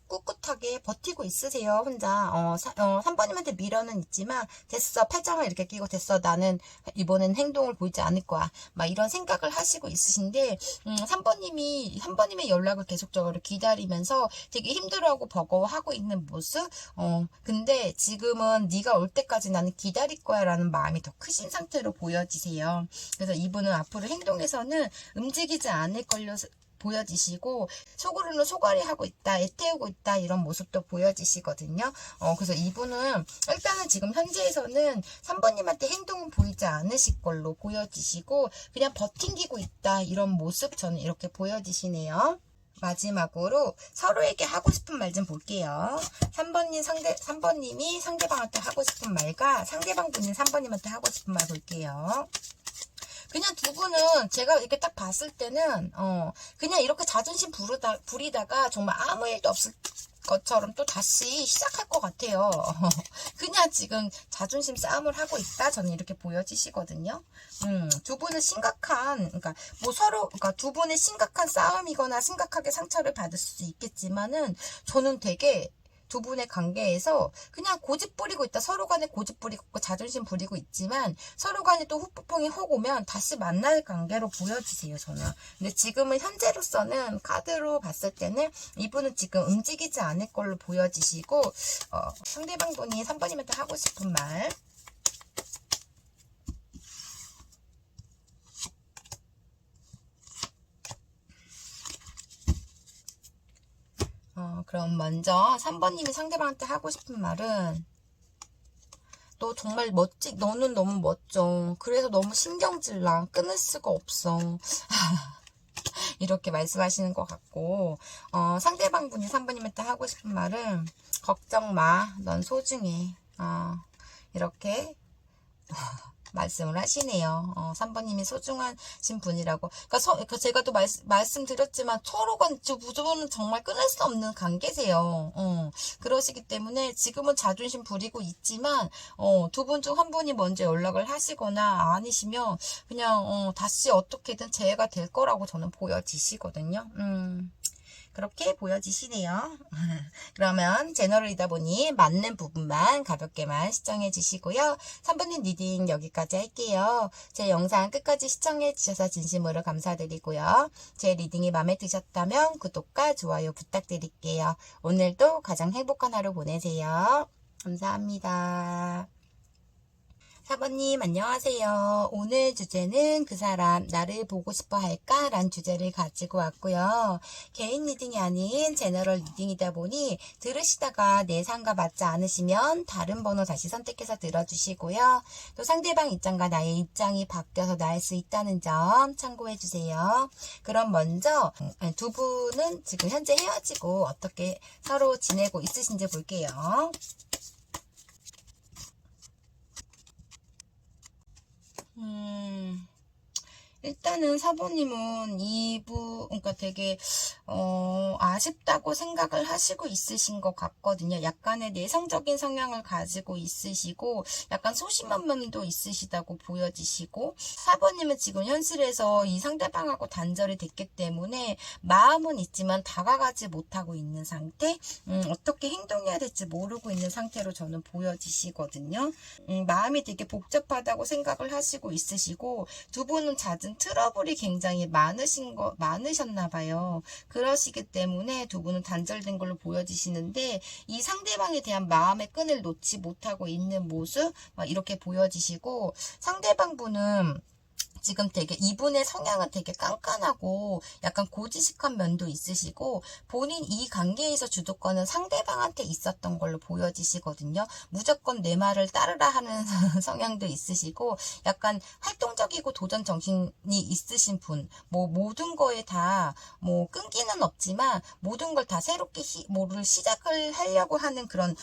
꿋꿋하게 버티고 있으세요. 혼자 3번님한테 미련은 있지만 됐어, 팔짱을 이렇게 끼고 됐어, 나는 이번엔 행동을 보이지 않을 거야, 막 이런 생각을 하시고 있으신데 3번님의 연락을 계속적으로 기다리면서 되게 힘들어하고 버거워하고 있는 모습. 근데 지금은 네가 올 때까지 나는 기다릴 거야 라는 마음이 더 크신 상태로 보여지세요. 그래서 이분은 앞으로 행동에서는 움직이지 않을 걸로 보여지시고 속으로는 소갈이하고 있다, 애태우고 있다 이런 모습도 보여지시거든요. 그래서 이분은 일단은 지금 현재에서는 3번님한테 행동은 보이지 않으실 걸로 보여지시고 그냥 버팅기고 있다 이런 모습 저는 이렇게 보여지시네요. 마지막으로 서로에게 하고 싶은 말 좀 볼게요. 3번님이 상대방한테 하고 싶은 말과 상대방 분이 3번님한테 하고 싶은 말 볼게요. 그냥 두 분은 제가 이렇게 딱 봤을 때는 그냥 이렇게 자존심 부리다가 정말 아무 일도 없을 것처럼 또 다시 시작할 것 같아요. 그냥 지금 자존심 싸움을 하고 있다 저는 이렇게 보여지시거든요. 두 분은 그러니까 두 분의 심각한 싸움이거나 심각하게 상처를 받을 수도 있겠지만은 저는 되게 두 분의 관계에서 그냥 고집 부리고 있다. 서로 간에 고집 부리고 자존심 부리고 있지만 서로 간에 또 후폭풍이 혹 오면 다시 만날 관계로 보여지세요, 저는. 근데 지금은 현재로서는 카드로 봤을 때는 이분은 지금 움직이지 않을 걸로 보여지시고 상대방 분이 3번님한테 하고 싶은 말. 그럼 먼저 3번님이 상대방한테 하고 싶은 말은 너 정말 너는 너무 멋져. 그래서 너무 신경질 나. 끊을 수가 없어. 이렇게 말씀하시는 것 같고 상대방 분이 3번님한테 하고 싶은 말은 걱정 마. 넌 소중해. 이렇게 말씀을 하시네요. 3번님이 소중하신 분이라고. 그러니까 제가 또 말씀드렸지만 서로 간 두 분은 정말 끊을 수 없는 관계세요. 그러시기 때문에 지금은 자존심 부리고 있지만 두 분 중 한 분이 먼저 연락을 하시거나 아니시면 그냥 다시 어떻게든 재해가 될 거라고 저는 보여지시거든요. 그렇게 보여지시네요. 그러면 제너럴이다 보니 맞는 부분만 가볍게만 시청해 주시고요. 3번님 리딩 여기까지 할게요. 제 영상 끝까지 시청해 주셔서 진심으로 감사드리고요. 제 리딩이 마음에 드셨다면 구독과 좋아요 부탁드릴게요. 오늘도 가장 행복한 하루 보내세요. 감사합니다. 4번님 안녕하세요. 오늘 주제는 그 사람 나를 보고 싶어 할까? 라는 주제를 가지고 왔고요. 개인 리딩이 아닌 제너럴 리딩이다 보니 들으시다가 내 상과 맞지 않으시면 다른 번호 다시 선택해서 들어주시고요. 또 상대방 입장과 나의 입장이 바뀌어서 나을 수 있다는 점 참고해 주세요. 그럼 먼저 두 분은 지금 현재 헤어지고 어떻게 서로 지내고 있으신지 볼게요. 일단은 사부님은 그러니까 되게 아쉽다고 생각을 하시고 있으신 것 같거든요. 약간의 내성적인 성향을 가지고 있으시고 약간 소심한 면도 있으시다고 보여지시고 4번님은 지금 현실에서 이 상대방하고 단절이 됐기 때문에 마음은 있지만 다가가지 못하고 있는 상태, 어떻게 행동해야 될지 모르고 있는 상태로 저는 보여지시거든요. 마음이 되게 복잡하다고 생각을 하시고 있으시고 두 분은 잦은 트러블이 굉장히 많으셨나 봐요. 그러시기 때문에 두 분은 단절된 걸로 보여지시는데 이 상대방에 대한 마음의 끈을 놓지 못하고 있는 모습 이렇게 보여지시고 상대방 분은 지금 되게 이분의 성향은 되게 깐깐하고 약간 고지식한 면도 있으시고 본인 이 관계에서 주도권은 상대방한테 있었던 걸로 보여지시거든요. 무조건 내 말을 따르라 하는 성향도 있으시고 약간 활동적이고 도전 정신이 있으신 분. 뭐 모든 거에 다 뭐 끈기는 없지만 모든 걸 다 새롭게 뭐를 시작을 하려고 하는 그런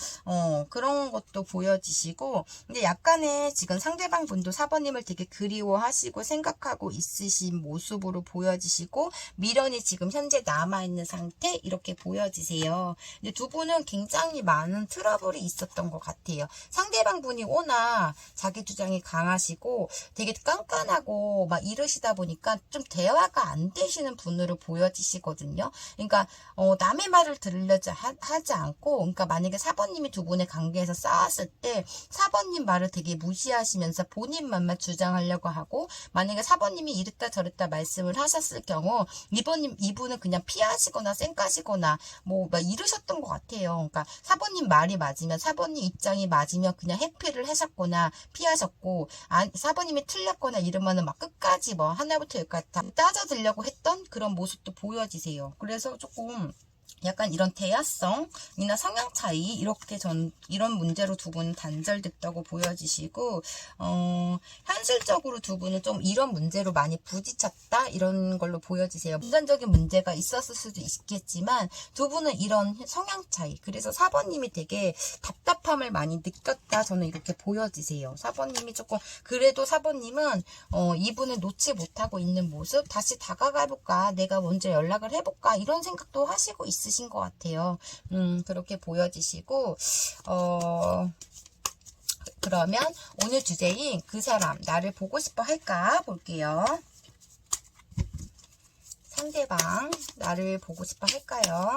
것도 보여지시고 근데 약간의 지금 상대방 분도 4번님을 되게 그리워하시고 생각하고 있으신 모습으로 보여지시고 미련이 지금 현재 남아있는 상태 이렇게 보여지세요. 근데 두 분은 굉장히 많은 트러블이 있었던 것 같아요. 상대방 분이 워낙 자기 주장이 강하시고 되게 깐깐하고 막 이러시다 보니까 좀 대화가 안 되시는 분으로 보여지시거든요. 그러니까 남의 말을 들으려고 하지 않고 그러니까 만약에 4번님이 두 분의 관계에서 싸웠을 때 4번님 말을 되게 무시하시면서 본인 말만 주장하려고 하고 만약에 4번님이 이랬다 저랬다 말씀을 하셨을 경우 이분은 그냥 피하시거나 쌩까시거나 뭐 막 이러셨던 것 같아요. 그러니까 4번님 말이 맞으면 4번님 입장이 맞으면 그냥 회피를 하셨거나 피하셨고 4번님이 틀렸거나 이러면은 막 끝까지 뭐 하나부터 열까지 다 따져들려고 했던 그런 모습도 보여지세요. 그래서 조금 약간 이런 대화성이나 성향 차이 이렇게 이런 문제로 두 분은 단절됐다고 보여지시고 현실적으로 두 분은 좀 이런 문제로 많이 부딪혔다 이런 걸로 보여지세요. 금전적인 문제가 있었을 수도 있겠지만 두 분은 이런 성향 차이 그래서 4번님이 되게 답답함을 많이 느꼈다 저는 이렇게 보여지세요. 4번님이 조금 그래도 4번님은 이분을 놓지 못하고 있는 모습 다시 다가가볼까 내가 먼저 연락을 해볼까 이런 생각도 하시고 있으신 것 같아요. 그렇게 보여지시고 그러면 오늘 주제인 그 사람 나를 보고 싶어 할까 볼게요. 상대방 나를 보고 싶어 할까요?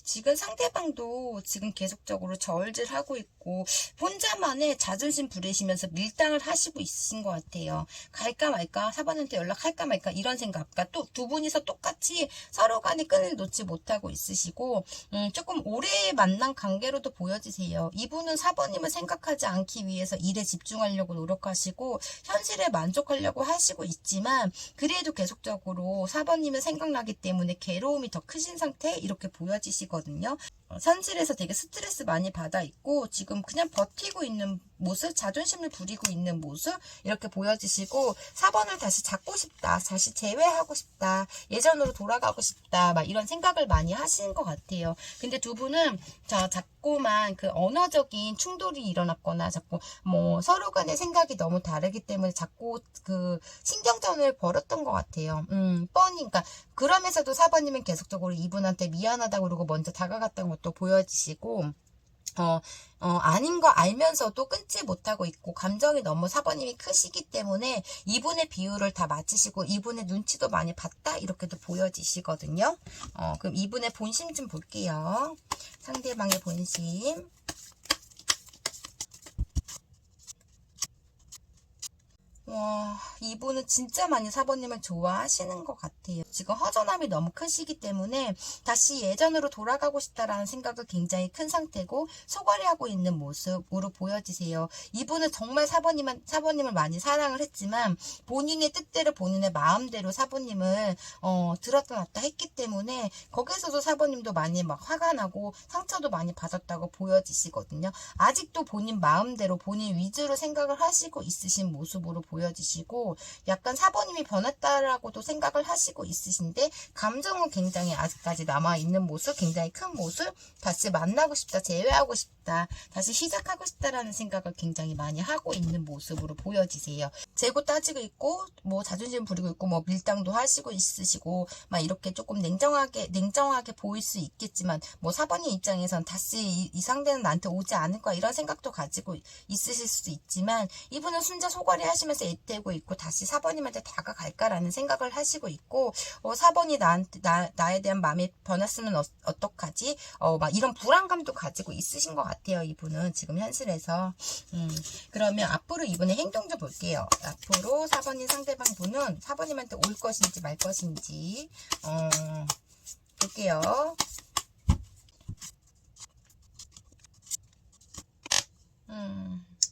지금 상대방도 지금 계속적으로 저울질하고 있고 혼자만의 자존심 부리시면서 밀당을 하시고 있으신 것 같아요. 갈까 말까 4번한테 연락할까 말까 이런 생각. 그러니까 또 두 분이서 똑같이 서로 간의 끈을 놓지 못하고 있으시고 조금 오래 만난 관계로도 보여지세요. 이분은 4번님을 생각하지 않기 위해서 일에 집중하려고 노력하시고 현실에 만족하려고 하시고 있지만 그래도 계속적으로 4번님은 생각나기 때문에 괴로움이 더 크신 상태 이렇게 보여지시거든요. 현실에서 되게 스트레스 많이 받아 있고 지금 그냥 버티고 있는 모습, 자존심을 부리고 있는 모습 이렇게 보여지시고 4번을 다시 잡고 싶다, 다시 재회하고 싶다, 예전으로 돌아가고 싶다 막 이런 생각을 많이 하시는 것 같아요. 근데 두 분은 자꾸만 그 언어적인 충돌이 일어났거나 자꾸 뭐 서로 간의 생각이 너무 다르기 때문에 자꾸 그 신경전을 벌였던 것 같아요. 그러니까 그러면서도 4번님은 계속적으로 이분한테 미안하다고 그러고 먼저 다가갔던 것도 보여지시고 아닌 거 알면서도 끊지 못하고 있고 감정이 너무 4번님이 크시기 때문에 이분의 비율을 다 맞추시고 이분의 눈치도 많이 봤다 이렇게도 보여지시거든요. 그럼 이분의 본심 좀 볼게요. 상대방의 본심. 와, 이분은 진짜 많이 4번님을 좋아하시는 것 같아요. 지금 허전함이 너무 크시기 때문에 다시 예전으로 돌아가고 싶다라는 생각이 굉장히 큰 상태고 소갈이하고 있는 모습으로 보여지세요. 이분은 정말 4번님을 많이 사랑을 했지만 본인의 뜻대로 본인의 마음대로 4번님을 들었다 놨다 했기 때문에 거기서도 4번님도 많이 막 화가 나고 상처도 많이 받았다고 보여지시거든요. 아직도 본인 마음대로 본인 위주로 생각을 하시고 있으신 모습으로 보여지세요. 보여지시고, 약간 4번님이 변했다라고도 생각을 하시고 있으신데, 감정은 굉장히 아직까지 남아있는 모습, 굉장히 큰 모습, 다시 만나고 싶다, 재회하고 싶다, 다시 시작하고 싶다라는 생각을 굉장히 많이 하고 있는 모습으로 보여지세요. 재고 따지고 있고, 뭐 자존심 부리고 있고, 뭐 밀당도 하시고 있으시고, 막 이렇게 조금 냉정하게 보일 수 있겠지만, 뭐 4번님 입장에선 다시 이 상대는 나한테 오지 않을 거야, 이런 생각도 가지고 있으실 수도 있지만, 이분은 순자 소거리 하시면서 애태우고 있고, 다시 4번님한테 다가갈까라는 생각을 하시고 있고, 4번이 나에 대한 마음이 변했으면 어떡하지? 막 이런 불안감도 가지고 있으신 것 같아요, 이분은 지금 현실에서. 그러면 앞으로 이분의 행동 좀 볼게요. 앞으로 4번님 상대방 분은 4번님한테 올 것인지 말 것인지, 볼게요.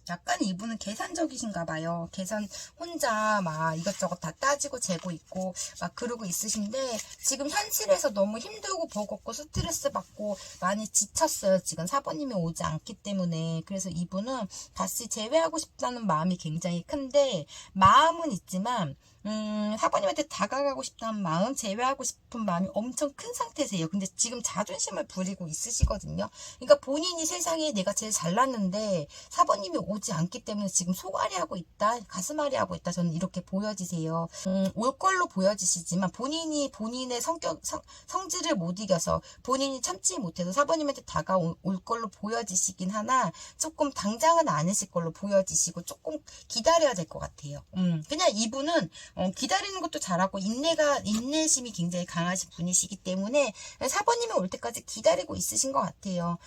약간 이분은 계산적이신가 봐요. 계산 혼자 막 이것저것 다 따지고 재고 있고 막 그러고 있으신데, 지금 현실에서 너무 힘들고 버겁고 스트레스 받고 많이 지쳤어요. 지금 4번님이 오지 않기 때문에. 그래서 이분은 다시 재회하고 싶다는 마음이 굉장히 큰데, 마음은 있지만 4번님한테 다가가고 싶다는 마음, 재회하고 싶은 마음이 엄청 큰 상태세요. 근데 지금 자존심을 부리고 있으시거든요. 그러니까 본인이 세상에 내가 제일 잘났는데 4번님이 오지 않기 때문에 지금 속앓이 하고 있다, 가슴앓이 하고 있다, 저는 이렇게 보여지세요. 올 걸로 보여지시지만 본인이 본인의 성질을 못 이겨서 본인이 참지 못해서 4번님한테 다가올 걸로 보여지시긴 하나, 조금 당장은 아니실 걸로 보여지시고 조금 기다려야 될 것 같아요. 그냥 이분은 기다리는 것도 잘하고 인내심이 굉장히 강하신 분이시기 때문에 4번님이 올 때까지 기다리고 있으신 것 같아요.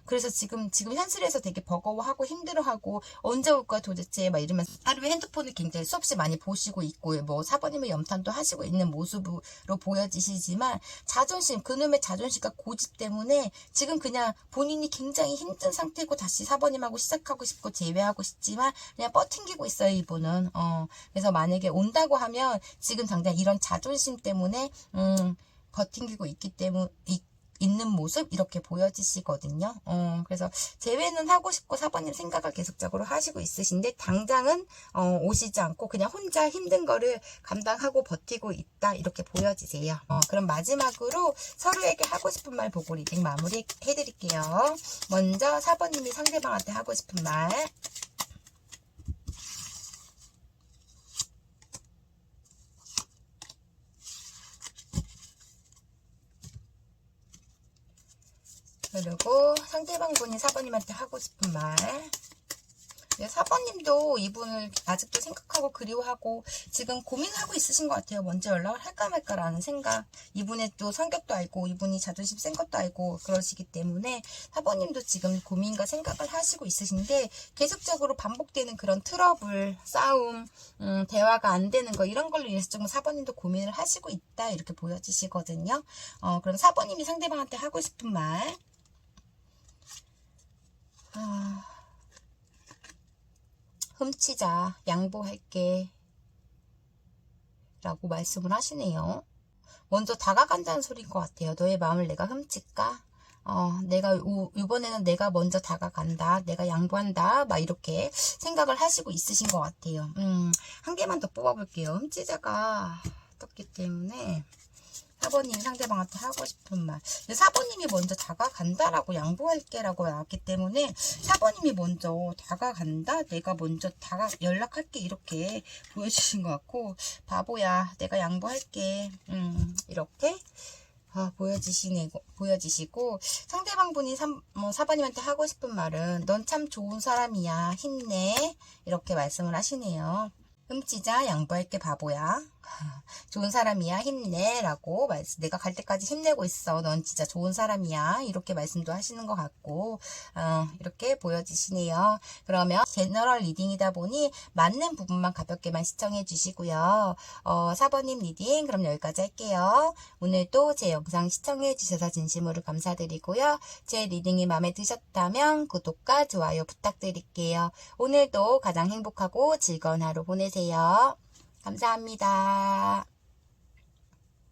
그래서 지금 현실에서 되게 버거워하고 힘들어하고 언제 올 거야 도대체 막 이러면서 하루에 핸드폰을 굉장히 수없이 많이 보시고 있고, 뭐 4번님의 염탐도 하시고 있는 모습으로 보여지시지만, 그놈의 자존심과 고집 때문에 지금 그냥 본인이 굉장히 힘든 상태고 다시 4번님하고 시작하고 싶고 재회하고 싶지만 그냥 버팅기고 있어요, 이분은. 그래서 만약에 온다고 하면 지금 당장 이런 자존심 때문에 버팅기고 있는 모습, 이렇게 보여지시거든요. 그래서 재회는 하고 싶고 4번님 생각을 계속적으로 하시고 있으신데, 당장은 오시지 않고 그냥 혼자 힘든 거를 감당하고 버티고 있다, 이렇게 보여지세요. 그럼 마지막으로 서로에게 하고 싶은 말 보고 리딩 마무리 해드릴게요. 먼저 4번님이 상대방한테 하고 싶은 말. 그리고 상대방 분이 4번님한테 하고 싶은 말. 4번님도 이분을 아직도 생각하고 그리워하고 지금 고민하고 있으신 것 같아요. 먼저 연락을 할까 말까라는 생각. 이분의 또 성격도 알고 이분이 자존심 센 것도 알고 그러시기 때문에 4번님도 지금 고민과 생각을 하시고 있으신데, 계속적으로 반복되는 그런 트러블, 싸움, 대화가 안 되는 거, 이런 걸로 인해서 좀 4번님도 고민을 하시고 있다, 이렇게 보여지시거든요. 그럼 4번님이 상대방한테 하고 싶은 말. 훔치자, 양보할게 라고 말씀을 하시네요. 먼저 다가간다는 소리인 것 같아요. 너의 마음을 내가 훔칠까? 이번에는 내가 먼저 다가간다, 내가 양보한다, 막 이렇게 생각을 하시고 있으신 것 같아요. 한 개만 더 뽑아볼게요. 훔치자가 떴기 때문에 4번님이 상대방한테 하고 싶은 말. 4번님이 먼저 다가간다라고, 양보할게라고 나왔기 때문에 4번님이 먼저 다가간다, 내가 먼저 연락할게, 이렇게 보여주신 것 같고, 바보야, 내가 양보할게, 이렇게 보여지시고, 상대방 분이 4번님한테 하고 싶은 말은 넌 참 좋은 사람이야, 힘내, 이렇게 말씀을 하시네요. 훔치자, 양보할게, 바보야, 좋은 사람이야, 힘내 라고 내가 갈 때까지 힘내고 있어, 넌 진짜 좋은 사람이야, 이렇게 말씀도 하시는 것 같고, 이렇게 보여지시네요. 그러면 제너럴 리딩이다 보니 맞는 부분만 가볍게만 시청해 주시고요. 4번님 리딩 그럼 여기까지 할게요. 오늘도 제 영상 시청해 주셔서 진심으로 감사드리고요. 제 리딩이 마음에 드셨다면 구독과 좋아요 부탁드릴게요. 오늘도 가장 행복하고 즐거운 하루 보내세요. 감사합니다.